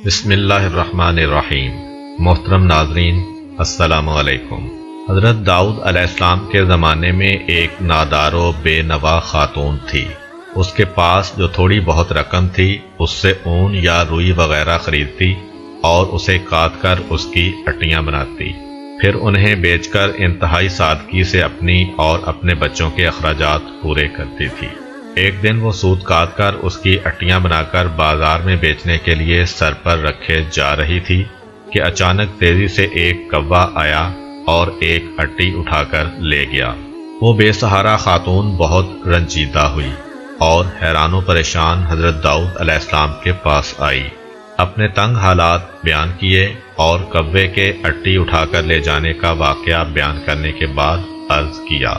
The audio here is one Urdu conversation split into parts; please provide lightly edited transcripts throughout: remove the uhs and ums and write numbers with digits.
بسم اللہ الرحمن الرحیم۔ محترم ناظرین، السلام علیکم۔ حضرت داؤد علیہ السلام کے زمانے میں ایک نادار و بے نوا خاتون تھی۔ اس کے پاس جو تھوڑی بہت رقم تھی اس سے اون یا روئی وغیرہ خریدتی اور اسے کاٹ کر اس کی اٹیاں بناتی، پھر انہیں بیچ کر انتہائی سادگی سے اپنی اور اپنے بچوں کے اخراجات پورے کرتی تھی۔ ایک دن وہ سوت کاٹ کر اس کی اٹیاں بنا کر بازار میں بیچنے کے لیے سر پر رکھے جا رہی تھی کہ اچانک تیزی سے ایک کوا آیا اور ایک اٹی اٹھا کر لے گیا۔ وہ بے سہارا خاتون بہت رنجیدہ ہوئی اور حیران و پریشان حضرت داؤد علیہ السلام کے پاس آئی، اپنے تنگ حالات بیان کیے اور کوے کے اٹی اٹھا کر لے جانے کا واقعہ بیان کرنے کے بعد عرض کیا،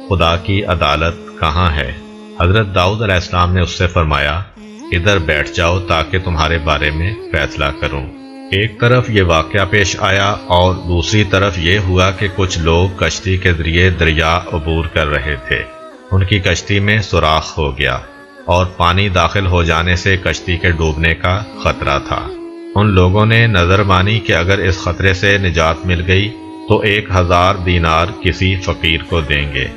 خدا کی عدالت کہاں ہے؟ حضرت داؤد علیہ السلام نے اس سے فرمایا، ادھر بیٹھ جاؤ تاکہ تمہارے بارے میں فیصلہ کروں۔ ایک طرف یہ واقعہ پیش آیا اور دوسری طرف یہ ہوا کہ کچھ لوگ کشتی کے ذریعے دریا عبور کر رہے تھے۔ ان کی کشتی میں سوراخ ہو گیا اور پانی داخل ہو جانے سے کشتی کے ڈوبنے کا خطرہ تھا۔ ان لوگوں نے نظر مانی کہ اگر اس خطرے سے نجات مل گئی تو 1000 دینار کسی فقیر کو دیں گے۔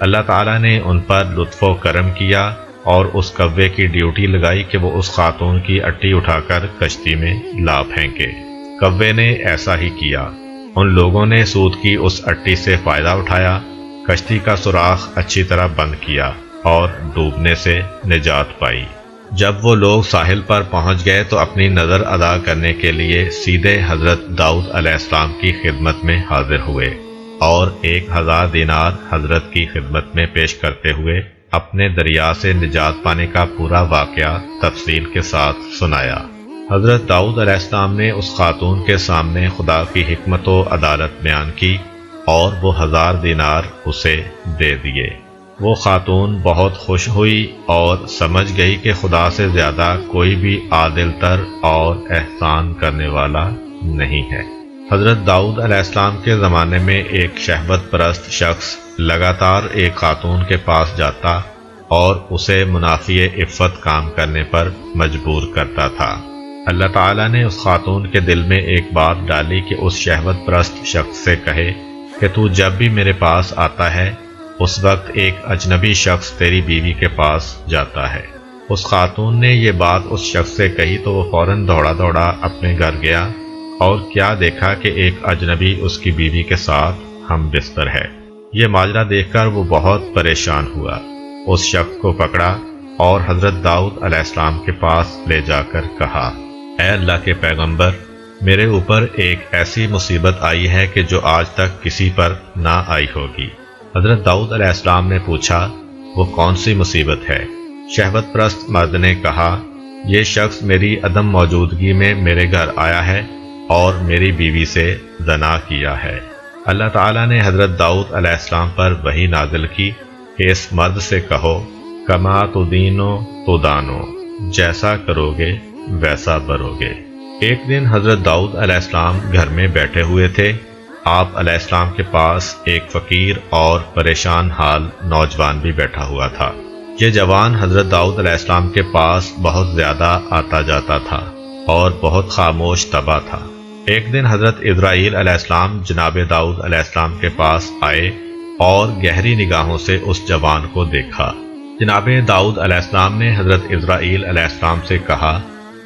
اللہ تعالیٰ نے ان پر لطف و کرم کیا اور اس کوے کی ڈیوٹی لگائی کہ وہ اس خاتون کی اٹی اٹھا کر کشتی میں لا پھینکے۔ کوے نے ایسا ہی کیا۔ ان لوگوں نے سود کی اس اٹی سے فائدہ اٹھایا، کشتی کا سوراخ اچھی طرح بند کیا اور ڈوبنے سے نجات پائی۔ جب وہ لوگ ساحل پر پہنچ گئے تو اپنی نظر ادا کرنے کے لیے سیدھے حضرت داؤد علیہ السلام کی خدمت میں حاضر ہوئے اور 1000 دینار حضرت کی خدمت میں پیش کرتے ہوئے اپنے دریا سے نجات پانے کا پورا واقعہ تفصیل کے ساتھ سنایا۔ حضرت داؤد علیہ السلام نے اس خاتون کے سامنے خدا کی حکمت و عدالت بیان کی اور وہ 1000 دینار اسے دے دیے۔ وہ خاتون بہت خوش ہوئی اور سمجھ گئی کہ خدا سے زیادہ کوئی بھی عادل تر اور احسان کرنے والا نہیں ہے۔ حضرت داؤد علیہ السلام کے زمانے میں ایک شہوت پرست شخص لگاتار ایک خاتون کے پاس جاتا اور اسے منافی عفت کام کرنے پر مجبور کرتا تھا۔ اللہ تعالیٰ نے اس خاتون کے دل میں ایک بات ڈالی کہ اس شہوت پرست شخص سے کہے کہ تو جب بھی میرے پاس آتا ہے اس وقت ایک اجنبی شخص تیری بیوی کے پاس جاتا ہے۔ اس خاتون نے یہ بات اس شخص سے کہی تو وہ فوراً دوڑا دوڑا اپنے گھر گیا اور کیا دیکھا کہ ایک اجنبی اس کی بیوی کے ساتھ ہم بستر ہے۔ یہ ماجرا دیکھ کر وہ بہت پریشان ہوا، اس شخص کو پکڑا اور حضرت داؤد علیہ السلام کے پاس لے جا کر کہا، اے اللہ کے پیغمبر، میرے اوپر ایک ایسی مصیبت آئی ہے کہ جو آج تک کسی پر نہ آئی ہوگی۔ حضرت داؤد علیہ السلام نے پوچھا، وہ کون سی مصیبت ہے؟ شہوت پرست مرد نے کہا، یہ شخص میری عدم موجودگی میں میرے گھر آیا ہے اور میری بیوی سے زنا کیا ہے۔ اللہ تعالیٰ نے حضرت داؤد علیہ السلام پر وحی نازل کی کہ اس مرد سے کہو، کما تدینو تدانو، جیسا کرو گے ویسا برو گے۔ ایک دن حضرت داؤد علیہ السلام گھر میں بیٹھے ہوئے تھے۔ آپ علیہ السلام کے پاس ایک فقیر اور پریشان حال نوجوان بھی بیٹھا ہوا تھا۔ یہ جوان حضرت داؤد علیہ السلام کے پاس بہت زیادہ آتا جاتا تھا اور بہت خاموش طبع تھا۔ ایک دن حضرت اسرائیل علیہ السلام جناب داؤد علیہ السلام کے پاس آئے اور گہری نگاہوں سے اس جوان کو دیکھا۔ جناب داؤد علیہ السلام نے حضرت اسرائیل علیہ السلام سے کہا،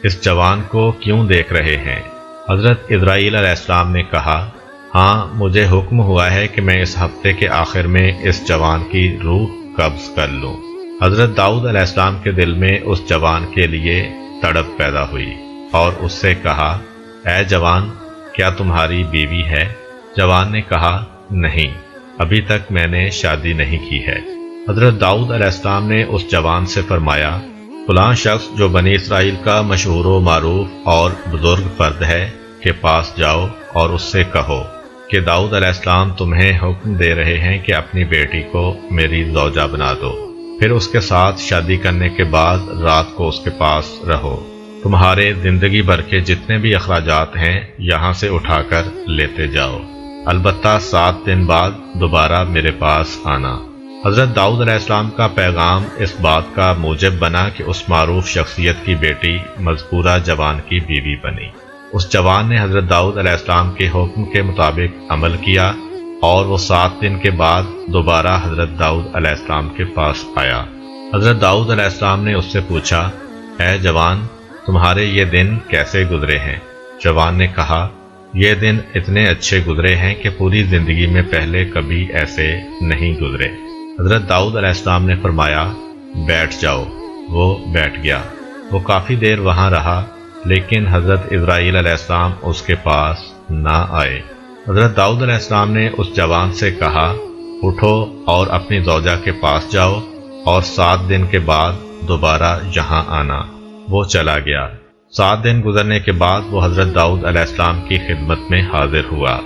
اس جوان کو کیوں دیکھ رہے ہیں؟ حضرت اسرائیل علیہ السلام نے کہا، ہاں، مجھے حکم ہوا ہے کہ میں اس ہفتے کے آخر میں اس جوان کی روح قبض کر لوں۔ حضرت داؤد علیہ السلام کے دل میں اس جوان کے لیے تڑپ پیدا ہوئی اور اس سے کہا، اے جوان، کیا تمہاری بیوی ہے؟ جوان نے کہا، نہیں، ابھی تک میں نے شادی نہیں کی ہے۔ حضرت داؤد علیہ السلام نے اس جوان سے فرمایا، فلاں شخص جو بنی اسرائیل کا مشہور و معروف اور بزرگ فرد ہے کے پاس جاؤ اور اس سے کہو کہ داؤد علیہ السلام تمہیں حکم دے رہے ہیں کہ اپنی بیٹی کو میری زوجہ بنا دو، پھر اس کے ساتھ شادی کرنے کے بعد رات کو اس کے پاس رہو۔ تمہارے زندگی بھر کے جتنے بھی اخراجات ہیں یہاں سے اٹھا کر لیتے جاؤ، البتہ 7 دن بعد دوبارہ میرے پاس آنا۔ حضرت داؤد علیہ السلام کا پیغام اس بات کا موجب بنا کہ اس معروف شخصیت کی بیٹی مذکورہ جوان کی بیوی بنی۔ اس جوان نے حضرت داؤد علیہ السلام کے حکم کے مطابق عمل کیا اور وہ 7 دن کے بعد دوبارہ حضرت داؤد علیہ السلام کے پاس آیا۔ حضرت داؤد علیہ السلام نے اس سے پوچھا، اے جوان، تمہارے یہ دن کیسے گزرے ہیں؟ جوان نے کہا، یہ دن اتنے اچھے گزرے ہیں کہ پوری زندگی میں پہلے کبھی ایسے نہیں گزرے۔ حضرت داؤد علیہ السلام نے فرمایا، بیٹھ جاؤ۔ وہ بیٹھ گیا۔ وہ کافی دیر وہاں رہا، لیکن حضرت اسرائیل علیہ السلام اس کے پاس نہ آئے۔ حضرت داؤد علیہ السلام نے اس جوان سے کہا، اٹھو اور اپنی زوجہ کے پاس جاؤ اور 7 دن کے بعد دوبارہ یہاں آنا۔ وہ چلا گیا۔ 7 دن گزرنے کے بعد وہ حضرت داؤد علیہ السلام کی خدمت میں حاضر ہوا۔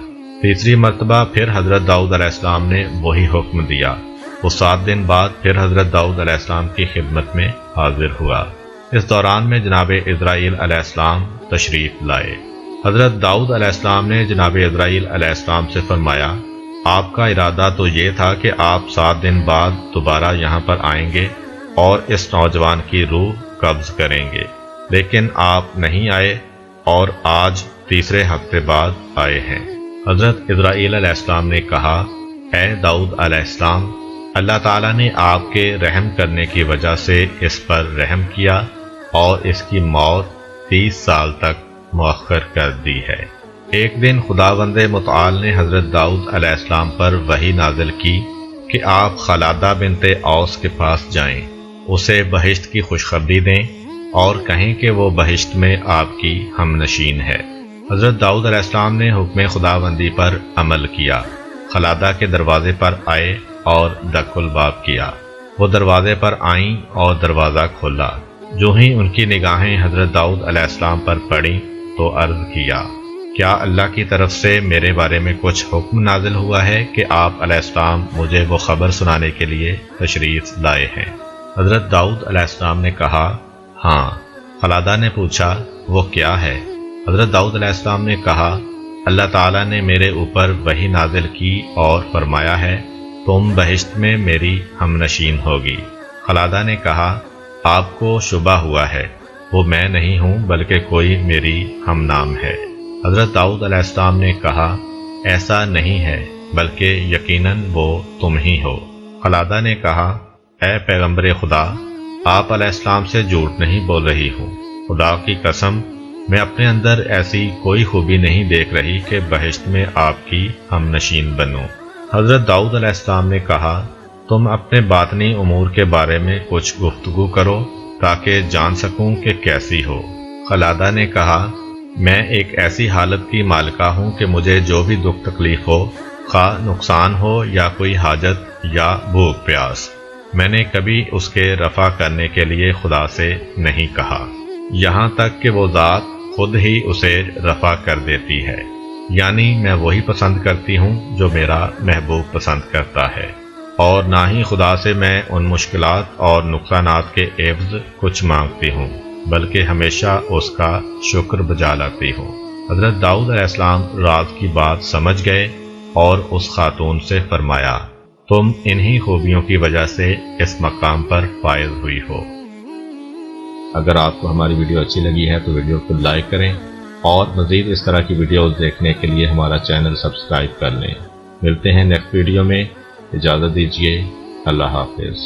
تیسری مرتبہ پھر حضرت داؤد علیہ السلام نے وہی حکم دیا۔ وہ 7 دن بعد پھر حضرت داؤد علیہ السلام کی خدمت میں حاضر ہوا۔ اس دوران میں جناب اسرائیل علیہ السلام تشریف لائے۔ حضرت داؤد علیہ السلام نے جناب اسرائیل علیہ السلام سے فرمایا، آپ کا ارادہ تو یہ تھا کہ آپ 7 دن بعد دوبارہ یہاں پر آئیں گے اور اس نوجوان کی روح قبض کریں گے، لیکن آپ نہیں آئے اور آج تیسرے ہفتے بعد آئے ہیں۔ حضرت اسرائیل علیہ السلام نے کہا، اے داؤد علیہ السلام، اللہ تعالیٰ نے آپ کے رحم کرنے کی وجہ سے اس پر رحم کیا اور اس کی موت 30 سال تک مؤخر کر دی ہے۔ ایک دن خداوند متعال نے حضرت داؤد علیہ السلام پر وحی نازل کی کہ آپ خلادہ بنت اوس کے پاس جائیں، اسے بہشت کی خوشخبری دیں اور کہیں کہ وہ بہشت میں آپ کی ہم نشین ہے۔ حضرت داؤد علیہ السلام نے حکم خداوندی پر عمل کیا، خلادہ کے دروازے پر آئے اور دق الباب کیا۔ وہ دروازے پر آئیں اور دروازہ کھولا۔ جو ہی ان کی نگاہیں حضرت داؤد علیہ السلام پر پڑیں تو عرض کیا، کیا اللہ کی طرف سے میرے بارے میں کچھ حکم نازل ہوا ہے کہ آپ علیہ السلام مجھے وہ خبر سنانے کے لیے تشریف لائے ہیں؟ حضرت داؤد علیہ السلام نے کہا، ہاں۔ خلادہ نے پوچھا، وہ کیا ہے؟ حضرت داؤد علیہ السلام نے کہا، اللہ تعالیٰ نے میرے اوپر وحی نازل کی اور فرمایا ہے تم بہشت میں میری ہم نشین ہوگی۔ خلادہ نے کہا، آپ کو شبہ ہوا ہے، وہ میں نہیں ہوں بلکہ کوئی میری ہم نام ہے۔ حضرت داؤد علیہ السلام نے کہا، ایسا نہیں ہے بلکہ یقیناً وہ تم ہی ہو۔ خلادہ نے کہا، اے پیغمبر خدا، آپ علیہ السلام سے جھوٹ نہیں بول رہی ہوں، خدا کی قسم میں اپنے اندر ایسی کوئی خوبی نہیں دیکھ رہی کہ بہشت میں آپ کی ہم نشین بنوں۔ حضرت داؤد علیہ السلام نے کہا، تم اپنے باطنی امور کے بارے میں کچھ گفتگو کرو تاکہ جان سکوں کہ کیسی ہو۔ خلادہ نے کہا، میں ایک ایسی حالت کی مالکہ ہوں کہ مجھے جو بھی دکھ تکلیف ہو، خواہ نقصان ہو یا کوئی حاجت یا بھوک پیاس، میں نے کبھی اس کے رفع کرنے کے لیے خدا سے نہیں کہا، یہاں تک کہ وہ ذات خود ہی اسے رفع کر دیتی ہے، یعنی میں وہی پسند کرتی ہوں جو میرا محبوب پسند کرتا ہے، اور نہ ہی خدا سے میں ان مشکلات اور نقصانات کے عوض کچھ مانگتی ہوں، بلکہ ہمیشہ اس کا شکر بجا لاتی ہوں۔ حضرت داؤد علیہ السلام راز کی بات سمجھ گئے اور اس خاتون سے فرمایا، تم انہی خوبیوں کی وجہ سے اس مقام پر فائز ہوئی ہو۔ اگر آپ کو ہماری ویڈیو اچھی لگی ہے تو ویڈیو کو لائک کریں اور مزید اس طرح کی ویڈیوز دیکھنے کے لیے ہمارا چینل سبسکرائب کر لیں۔ ملتے ہیں نیکسٹ ویڈیو میں، اجازت دیجیے، اللہ حافظ۔